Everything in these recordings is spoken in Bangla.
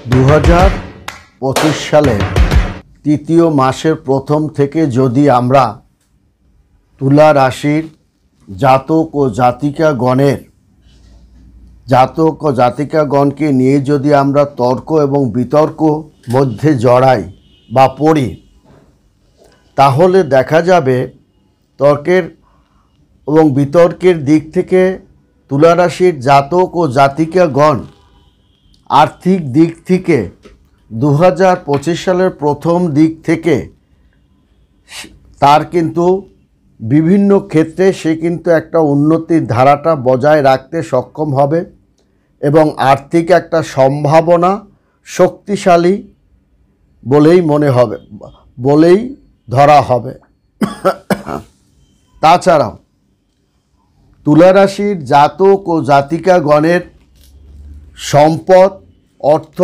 2025 সালের তৃতীয় মাসের প্রথম থেকে যদি আমরা তুলা রাশির জাতক ও জাতিকাগণকে নিয়ে যদি আমরা তর্ক এবং বিতর্ক মধ্যে জড়াই বা পড়ি, তাহলে দেখা যাবে তর্কের এবং বিতর্কের দিক থেকে তুলা রাশির জাতক ও জাতিকাগণ আর্থিক দিক থেকে 2025 সালের প্রথম দিক থেকে তার কিন্তু বিভিন্ন ক্ষেত্রে সে কিন্তু একটা উন্নতির ধারাটা বজায় রাখতে সক্ষম হবে এবং আর্থিক একটা সম্ভাবনা শক্তিশালী বলেই ধরা হবে। তাছাড়াও তুলা রাশির জাতক ও জাতিকাগণের সম্পদ, অর্থ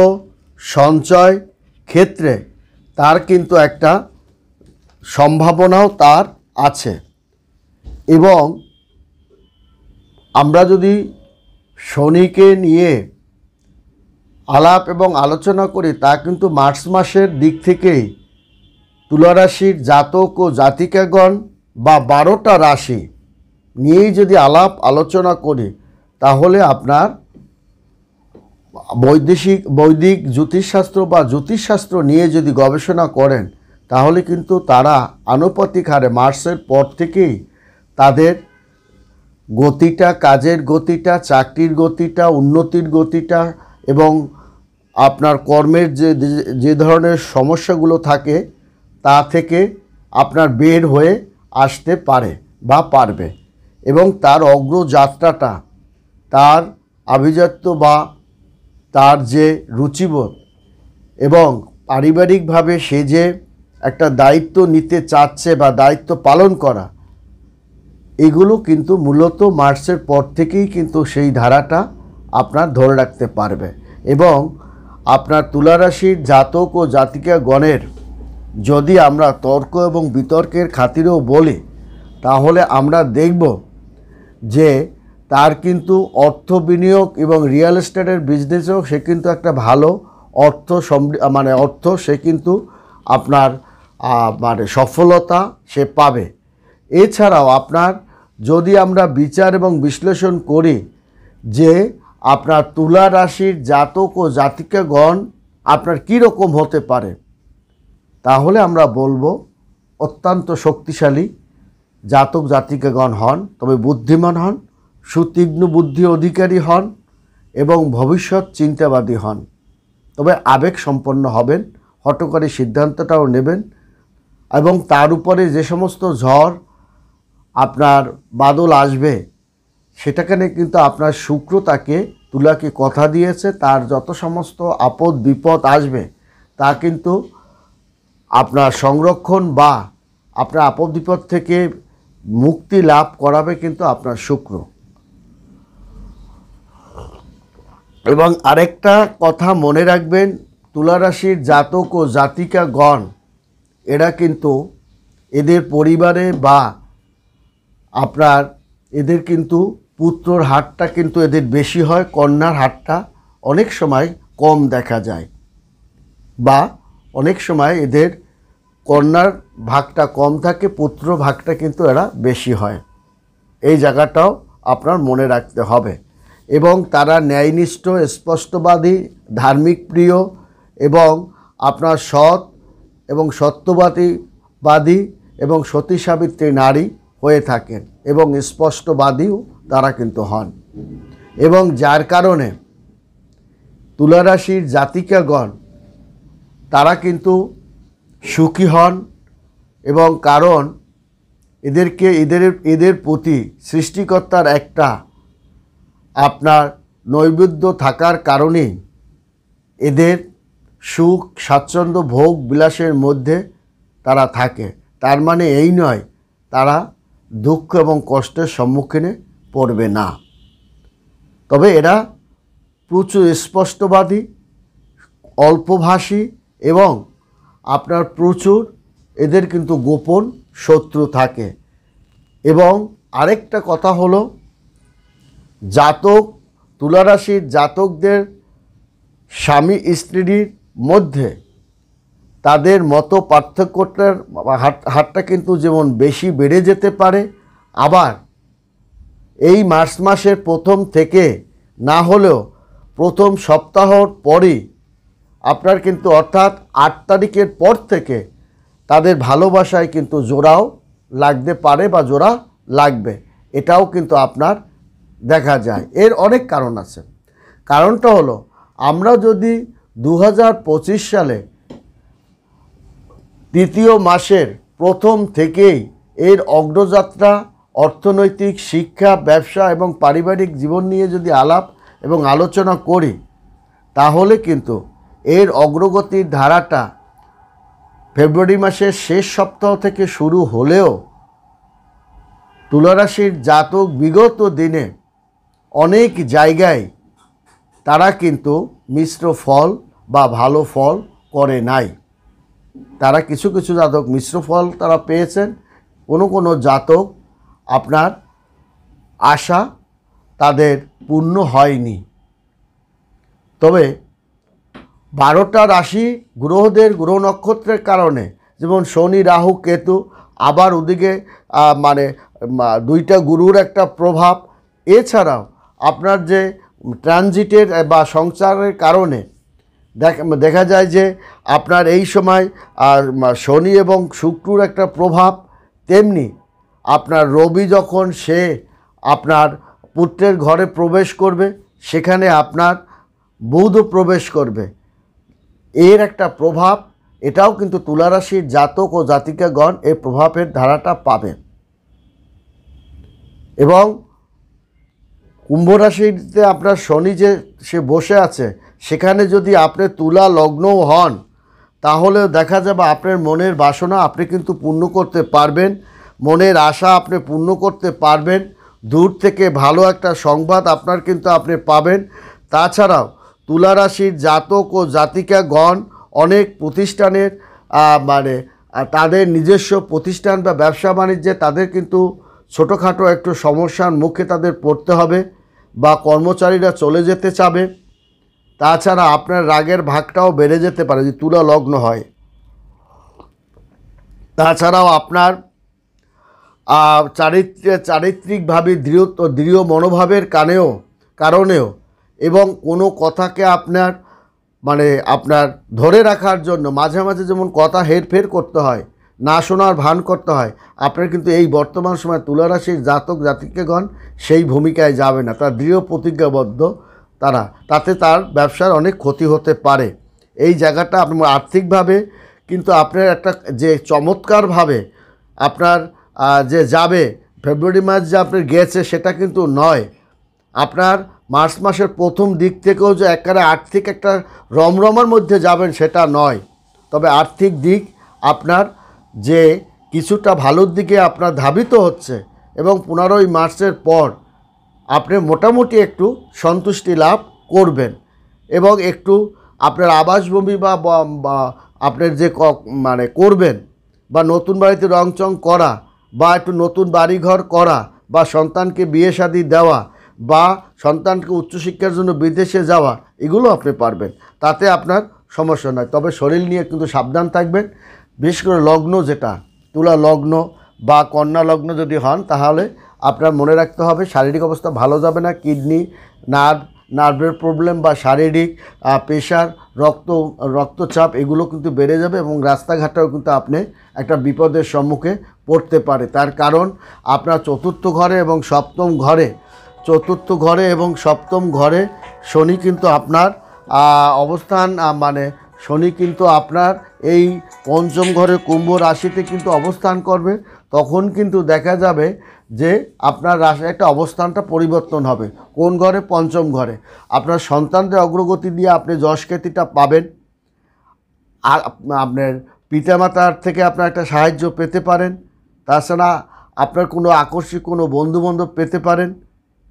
সঞ্চয় ক্ষেত্রে তার কিন্তু একটা সম্ভাবনাও তার আছে। এবং আমরা যদি শনিকে নিয়ে আলাপ এবং আলোচনা করি, তা কিন্তু মার্চ মাসের দিক থেকেই তুলা রাশির জাতক ও জাতিকাগণ বা 12টা রাশি নিয়েই যদি আলাপ আলোচনা করি, তাহলে আপনার বৈদিক জ্যোতিষশাস্ত্র বা জ্যোতিষশাস্ত্র নিয়ে যদি গবেষণা করেন, তাহলে কিন্তু তারা আনুপাতিক হারে মার্চের পর থেকেই তাদের গতিটা, কাজের গতিটা, চাকরির গতিটা, উন্নতির গতিটা এবং আপনার কর্মের যে ধরনের সমস্যাগুলো থাকে তা থেকে আপনার বের হয়ে আসতে পারে বা পারবে। এবং তার অগ্রযাত্রাটা, তার আভিজাত্য বা তার যে রুচিবোধ এবং পারিবারিকভাবে সে যে একটা দায়িত্ব নিতে চাচ্ছে বা দায়িত্ব পালন করা, এগুলো কিন্তু মূলত মার্চের পর থেকেই কিন্তু সেই ধারাটা আপনার ধরে রাখতে পারবে। এবং আপনার তুলা রাশির জাতক ও জাতিকাগণের যদি আমরা তর্ক এবং বিতর্কের খাতিরেও বলি, তাহলে আমরা দেখব যে তার কিন্তু অর্থ বিনিয়োগ এবং রিয়েল এস্টেটের বিজনেসেও সে কিন্তু একটা ভালো অর্থ সে কিন্তু আপনার সফলতা সে পাবে। এছাড়াও আপনার যদি আমরা বিচার এবং বিশ্লেষণ করি যে আপনার তুলা রাশির জাতক ও জাতিকাগণ আপনার কী রকম হতে পারে, তাহলে আমরা বলবো অত্যন্ত শক্তিশালী জাতক জাতিকাগণ হন, তবে বুদ্ধিমান হন, সুতীক্ষ্ণ বুদ্ধি অধিকারী হন এবং ভবিষ্যৎ চিন্তাবাদী হন। তবে আবেগ সম্পন্ন হবেন, হঠকারী সিদ্ধান্তটাও নেবেন এবং তার উপরে যে সমস্ত ঝড় আপনার বাদল আসবে, সেটাখানে কিন্তু আপনার শুক্র তাকে তুলাকে কথা দিয়েছে, তার যত সমস্ত আপদ বিপদ আসবে তা কিন্তু আপনার সংরক্ষণ বা আপনার আপদ বিপদ থেকে মুক্তি লাভ করাবে কিন্তু আপনার শুক্র। এবং আরেকটা কথা মনে রাখবেন, তুলা রাশির জাতক ও জাতিকাগণ এরা কিন্তু এদের পরিবারে বা আপনার এদের কিন্তু পুত্রর হারটা কিন্তু এদের বেশি হয়, কন্যার হারটা অনেক সময় কম দেখা যায়, বা অনেক সময় এদের কন্যার ভাগটা কম থাকে, পুত্র ভাগটা কিন্তু এরা বেশি হয়। এই জায়গাটাও আপনার মনে রাখতে হবে। এবং তারা ন্যায়নিষ্ঠ, স্পষ্টবাদী, ধার্মিক প্রিয় এবং আপনার সৎ এবং সত্যবাদী এবং সতী সাবিত্রী নারী হয়ে থাকেন এবং স্পষ্টবাদীও তারা কিন্তু হন। এবং যার কারণে তুলা রাশির জাতিকাগণ তারা কিন্তু সুখী হন এবং কারণ এদের প্রতি সৃষ্টিকর্তার একটা আপনার নৈবেদ্য থাকার কারণেই এদের সুখ, স্বাচ্ছন্দ্য, ভোগ বিলাসের মধ্যে তারা থাকে। তার মানে এই নয় তারা দুঃখ এবং কষ্টের সম্মুখীনে পড়বে না। তবে এরা প্রচুর স্পষ্টবাদী, অল্পভাষী এবং আপনার প্রচুর এদের কিন্তু গোপন শত্রু থাকে। এবং আরেকটা কথা হলো, তুলা রাশির জাতকদের স্বামী স্ত্রীর মধ্যে তাদের মতো পার্থক্যটার হারটা কিন্তু যেমন বেশি বেড়ে যেতে পারে, আবার এই মার্চ মাসের প্রথম থেকে না হলেও প্রথম সপ্তাহর পরই আপনার কিন্তু অর্থাৎ 8 তারিখের পর থেকে তাদের ভালোবাসায় কিন্তু জোড়াও লাগতে পারে বা জোড়া লাগবে, এটাও কিন্তু আপনার দেখা যায়। এর অনেক কারণ আছে। কারণটা হলো, আমরা যদি 2025 সালে তৃতীয় মাসের প্রথম থেকেই এর অগ্রযাত্রা, অর্থনৈতিক, শিক্ষা, ব্যবসা এবং পারিবারিক জীবন নিয়ে যদি আলাপ এবং আলোচনা করি, তাহলে কিন্তু এর অগ্রগতির ধারাটা ফেব্রুয়ারি মাসের শেষ সপ্তাহ থেকে শুরু হলেও তুলারাশির জাতক বিগত দিনে অনেক জায়গায় তারা কিন্তু মিশ্র ফল বা ভালো ফল করে নাই। তারা কিছু কিছু জাতক মিশ্র ফল তারা পেয়েছেন, কোনো জাতক আপনার আশা তাদের পূর্ণ হয়নি। তবে 12টা রাশি গ্রহদের গ্রহ নক্ষত্রের কারণে, যেমন শনি, রাহু, কেতু, আবার ওদিকে মানে 2টা গুরুর একটা প্রভাব, এছাড়াও আপনার যে ট্রানজিটের বা সংসারের কারণে দেখা যায় যে আপনার এই সময় শনি এবং শুক্রর একটা প্রভাব, তেমনি আপনার রবি যখন সে আপনার পুত্রের ঘরে প্রবেশ করবে, সেখানে আপনার বুধও প্রবেশ করবে, এর একটা প্রভাব, এটাও কিন্তু তুলারাশির জাতক ও জাতিকাগণ এই প্রভাবের ধারাটা পাবে। এবং কুম্ভ রাশিতে আপনার শনি যে সে বসে আছে, সেখানে যদি আপনি তুলা লগ্নও হন, তাহলেও দেখা যাবে আপনার মনের বাসনা আপনি কিন্তু পূর্ণ করতে পারবেন, মনের আশা আপনি পূর্ণ করতে পারবেন, দূর থেকে ভালো একটা সংবাদ আপনার কিন্তু আপনি পাবেন। তাছাড়াও তুলারাশির জাতক ও জাতিকাগণ অনেক প্রতিষ্ঠানের মানে তাদের নিজস্ব প্রতিষ্ঠান বা ব্যবসা বাণিজ্যে তাদের কিন্তু ছোটোখাটো একটু সমস্যার মুখে তাদের পড়তে হবে, বা কর্মচারীরা চলে যেতে চাবে। তাছাড়া আপনার রাগের ভাগটাও বেড়ে যেতে পারে যদি তুলা লগ্ন হয়। তাছাড়াও আপনার চারিত্রিকভাবে দৃঢ় মনোভাবের কারণেও এবং কোনো কথাকে আপনার ধরে রাখার জন্য মাঝে মাঝে যেমন কথা হেরফের করতে হয়, না শোনার ভান করতে হয়, আপনার কিন্তু এই বর্তমান সময় তুলারাশির জাতক জাতিকাগণ সেই ভূমিকায় যাবে না। তার দৃঢ় প্রতিজ্ঞাবদ্ধ তাতে তার ব্যবসার অনেক ক্ষতি হতে পারে। এই জায়গাটা আপনার আর্থিকভাবে কিন্তু আপনার একটা যে চমৎকারভাবে আপনার যে যাবে, ফেব্রুয়ারি মাস যে আপনার গেছে সেটা কিন্তু নয়। আপনার মার্চ মাসের প্রথম দিক থেকেও যে একেবারে আর্থিক একটা রমরমার মধ্যে যাবেন সেটা নয়। তবে আর্থিক দিক আপনার যে কিছুটা ভালোর দিকে আপনার ধাবিত হচ্ছে, এবং 15ই মার্চের পর আপনি মোটামুটি একটু সন্তুষ্টি লাভ করবেন, এবং একটু আপনার আবাসভূমি বা আপনার যে করবেন, বা নতুন বাড়িতে রংচং করা, বা একটু নতুন বাড়িঘর করা, বা সন্তানকে বিয়ে শাদী দেওয়া, বা সন্তানকে উচ্চশিক্ষার জন্য বিদেশে যাওয়া, এগুলো আপনি পারবেন, তাতে আপনার সমস্যা নয়। তবে শরীর নিয়ে কিন্তু সাবধান থাকবেন। বিশেষ করে লগ্ন যেটা তুলা লগ্ন বা কন্যা লগ্ন যদি হন, তাহলে আপনার মনে রাখতে হবে শারীরিক অবস্থা ভালো যাবে না। কিডনি, নার্ভের প্রবলেম বা শারীরিক প্রেশার, রক্তচাপ এগুলো কিন্তু বেড়ে যাবে, এবং রাস্তাঘাটেও কিন্তু আপনি একটা বিপদের সম্মুখে পড়তে পারে। তার কারণ আপনার চতুর্থ ঘরে এবং সপ্তম ঘরে শনি কিন্তু আপনার অবস্থান, শনি কিন্তু আপনার এই পঞ্চম ঘরে কুম্ভ রাশিতে কিন্তু অবস্থান করবে। তখন কিন্তু দেখা যাবে যে আপনার রাশির একটা অবস্থানটা পরিবর্তন হবে। কোন ঘরে? পঞ্চম ঘরে। আপনার সন্তানদের অগ্রগতি দিয়ে আপনি যশ খ্যাতিটা পাবেন, আর আপনার পিতামাতার থেকে আপনার একটা সাহায্য পেতে পারেন। তাছাড়া আপনার কোনো আকস্মিক কোনো বন্ধুবান্ধব পেতে পারেন।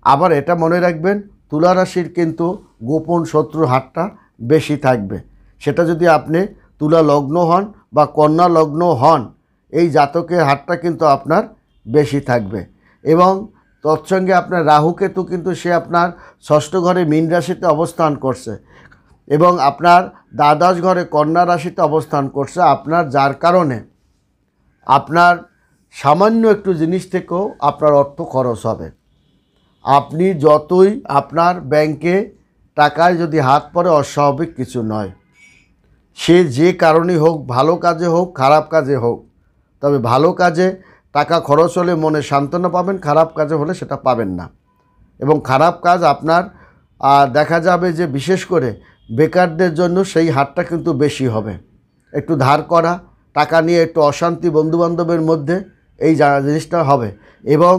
আবার এটা মনে রাখবেন, তুলা রাশির কিন্তু গোপন শত্রুর হাতটা বেশি থাকবে। সেটা যদি আপনি তুলা লগ্ন হন বা কন্যা লগ্ন হন, এই জাতকের হাতটা কিন্তু আপনার বেশি থাকবে। এবং তৎসঙ্গে আপনার রাহু কেতু কিন্তু সে আপনার ষষ্ঠ ঘরে মীন রাশিতে অবস্থান করছে। এবং আপনার দ্বাদশ ঘরে কন্যা রাশিতে অবস্থান করছে আপনার, যার কারণে আপনার সামান্য একটু জিনিস থেকেও আপনার অর্থ খরচ হবে। আপনি যতই আপনার ব্যাংকে টাকায় যদি হাত পড়ে অস্বাভাবিক কিছু নয়, সে যে কারণেই হোক, ভালো কাজে হোক খারাপ কাজে হোক। তবে ভালো কাজে টাকা খরচ হলে মনে সান্ত্বনা পাবেন, খারাপ কাজে হলে সেটা পাবেন না। এবং খারাপ কাজ আপনার দেখা যাবে যে বিশেষ করে বেকারদের জন্য সেই হারটা কিন্তু বেশি হবে। একটু ধার করা, টাকা নিয়ে একটু অশান্তি বন্ধুবান্ধবের মধ্যে, এই জিনিসটা হবে। এবং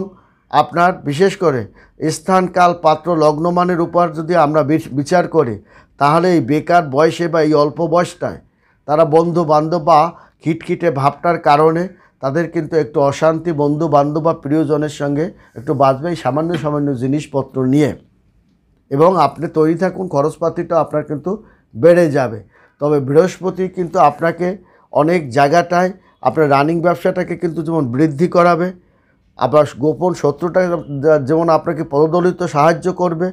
আপনার বিশেষ করে স্থান কাল পাত্র লগ্নমানের উপর যদি আমরা বিচার করি, তাহলে এই বেকার বয়সে বা এই অল্প বয়সটায় তারা বন্ধু বান্ধব বা খিটখিটে ভাবটার কারণে তাদের কিন্তু একটু অশান্তি বন্ধু বান্ধব বা প্রিয়জনের সঙ্গে একটু বাঁচবে এই সামান্য সামান্য জিনিসপত্র নিয়ে। এবং আপনি তৈরি থাকুন, খরচপাতিটা আপনার কিন্তু বেড়ে যাবে। তবে বৃহস্পতি কিন্তু আপনাকে অনেক জায়গাটায় আপনার রানিং ব্যবসাটাকে কিন্তু যেমন বৃদ্ধি করাবে, আবার গোপন শত্রুটা যেমন আপনাকে পদদলিত সাহায্য করবে,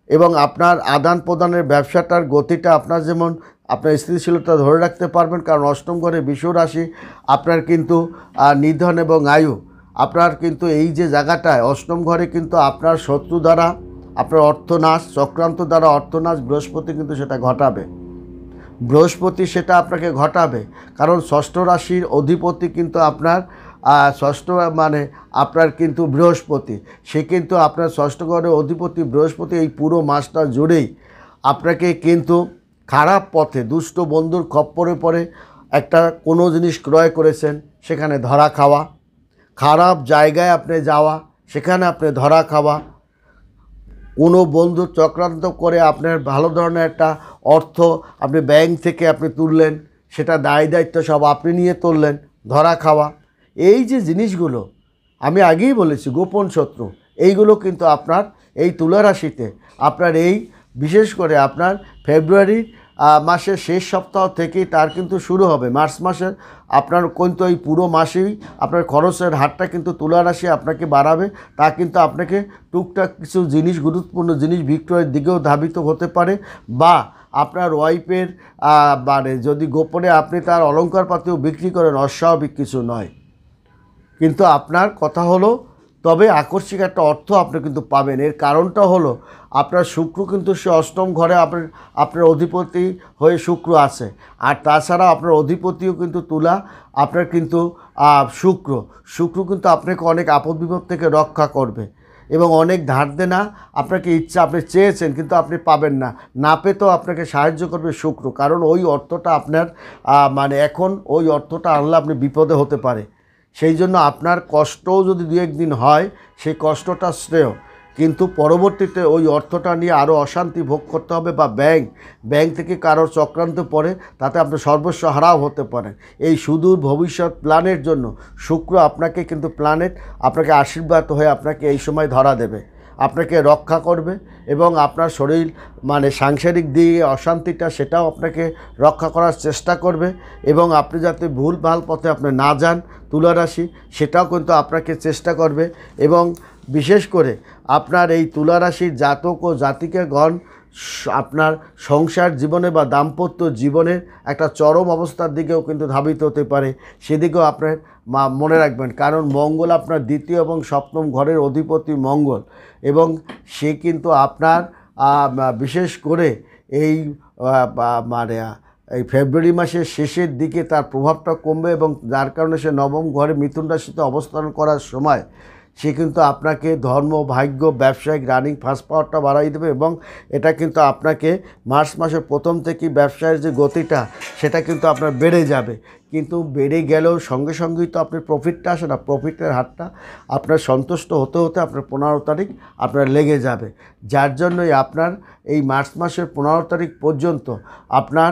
এবং আপনার আদান প্রদানের ব্যবসাটার গতিটা আপনার যেমন আপনার স্থিতিশীলতা ধরে রাখতে পারবেন। কারণ অষ্টম ঘরে বিষ রাশি আপনার কিন্তু নিধন এবং আয়ু, আপনার কিন্তু এই যে জায়গাটায় অষ্টম ঘরে কিন্তু আপনার শত্রু দ্বারা আপনার অর্থনাশ, চক্রান্ত দ্বারা অর্থনাশ বৃহস্পতি কিন্তু সেটা ঘটাবে। বৃহস্পতি সেটা আপনাকে ঘটাবে, কারণ ষষ্ঠ রাশির অধিপতি কিন্তু আপনার ষষ্ঠ মানে আপনার কিন্তু বৃহস্পতি, সে কিন্তু আপনার ষষ্ঠ ঘরের অধিপতি বৃহস্পতি। এই পুরো মাসটা জুড়েই আপনাকে কিন্তু খারাপ পথে দুষ্ট বন্ধুর খপ্পরে পড়ে একটা কোনো জিনিস ক্রয় করেছেন সেখানে ধরা খাওয়া, খারাপ জায়গায় আপনি যাওয়া সেখানে আপনি ধরা খাওয়া, কোনো বন্ধু চক্রান্ত করে আপনার ভালো ধরনের একটা অর্থ আপনি ব্যাংক থেকে আপনি তুললেন, সেটা দায় দায়িত্ব সব আপনি নিয়ে তুললেন, ধরা খাওয়া। এই যে জিনিসগুলো আমি আগেই বলেছি গোপন শত্রু, এইগুলো কিন্তু আপনার এই তুলা রাশিতে আপনার এই বিশেষ করে আপনার ফেব্রুয়ারি মাসের শেষ সপ্তাহ থেকেই তার কিন্তু শুরু হবে। মার্চ মাসের আপনার কিন্তু এই পুরো মাসেই আপনার খরচের হারটা কিন্তু তুলা রাশি আপনাকে বাড়াবে। তা কিন্তু আপনাকে টুকটাক কিছু জিনিস, গুরুত্বপূর্ণ জিনিস বিক্রয়ের দিকেও ধাবিত হতে পারে, বা আপনার ওয়াইফের মানে যদি গোপনে আপনি তার অলংকারপাতিও বিক্রি করেন, অস্বাভাবিক কিছু নয়। কিন্তু আপনার কথা হলো তবে আকস্মিক একটা অর্থ আপনি কিন্তু পাবেন। এর কারণটা হলো আপনার শুক্র কিন্তু সে অষ্টম ঘরে আপনার অধিপতি হয়ে শুক্র আছে, আর তাছাড়া আপনার অধিপতিও কিন্তু তুলা আপনার কিন্তু শুক্র কিন্তু আপনাকে অনেক আপদ বিপদ থেকে রক্ষা করবে, এবং অনেক ধার দেনা আপনাকে ইচ্ছা আপনি চেয়েছেন কিন্তু আপনি পাবেন না, না পেতেও আপনাকে সাহায্য করবে শুক্র। কারণ ওই অর্থটা আপনার মানে এখন ওই অর্থটা আনলে আপনি বিপদে হতে পারে। সেই জন্য আপনার কষ্টও যদি দু একদিন হয় সেই কষ্টটা শ্রেয়, কিন্তু পরবর্তীতে ওই অর্থটা নিয়ে আরও অশান্তি ভোগ করতে হবে, বা ব্যাংক থেকে কারোর চক্রান্ত পড়ে তাতে আপনি সর্বস্ব হারাও হতে পারেন। এই সুদূর ভবিষ্যৎ প্ল্যানের জন্য শুক্র আপনাকে কিন্তু প্ল্যানেট আপনাকে আশীর্বাদ হয়ে আপনাকে এই সময় ধরা দেবে, আপনাকে রক্ষা করবে, এবং আপনার শরীর মানে সাংসারিক দিকে অশান্তিটা সেটাও আপনাকে রক্ষা করার চেষ্টা করবে, এবং আপনি যাতে ভুলভাল পথে আপনি না যান তুলা রাশি সেটাও কিন্তু আপনাকে চেষ্টা করবে। এবং বিশেষ করে আপনার এই তুলা রাশির জাতক ও জাতিকাগণ আপনার সংসার জীবনে বা দাম্পত্য জীবনের একটা চরম অবস্থার দিকেও কিন্তু ধাবিত হতে পারে, সেদিকেও আপনার মনে রাখবেন। কারণ মঙ্গল আপনার দ্বিতীয় এবং সপ্তম ঘরের অধিপতি মঙ্গল, এবং সে কিন্তু আপনার বিশেষ করে এই মানে এই ফেব্রুয়ারি মাসের শেষের দিকে তার প্রভাবটা কমবে, এবং যার কারণে সে নবম ঘরে মিথুন রাশিতে অবস্থান করার সময় সে কিন্তু আপনাকে ধর্ম, ভাগ্য, ব্যবসায়িক রানিং ফার্স্ট পাওয়ারটা বাড়াই দেবে, এবং এটা কিন্তু আপনাকে মার্চ মাসের প্রথম থেকেই ব্যবসায়ের যে গতিটা সেটা কিন্তু আপনার বেড়ে যাবে। কিন্তু বেড়ে গেলেও সঙ্গে সঙ্গেই তো আপনার প্রফিটটা আসে না, প্রফিটের হারটা আপনার সন্তুষ্ট হতে হতে আপনার 15 তারিখ আপনার লেগে যাবে। যার জন্যই আপনার এই মার্চ মাসের 15 তারিখ পর্যন্ত আপনার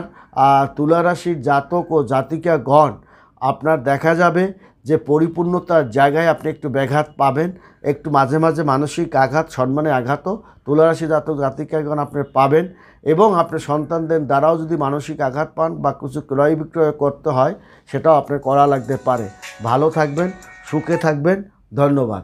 তুলা রাশির জাতক ও জাতিকাগণ আপনার দেখা যাবে যে পরিপূর্ণতার জায়গায় আপনি একটু ব্যাঘাত পাবেন, একটু মাঝে মাঝে মানসিক আঘাত, সম্মানে আঘাতও তুলারাশি জাতক জাতিকাগণ আপনি পাবেন, এবং আপনার সন্তানদের দ্বারাও যদি মানসিক আঘাত পান বা কিছু ক্রয় বিক্রয় করতে হয় সেটাও আপনার করা লাগতে পারে। ভালো থাকবেন, সুখে থাকবেন, ধন্যবাদ।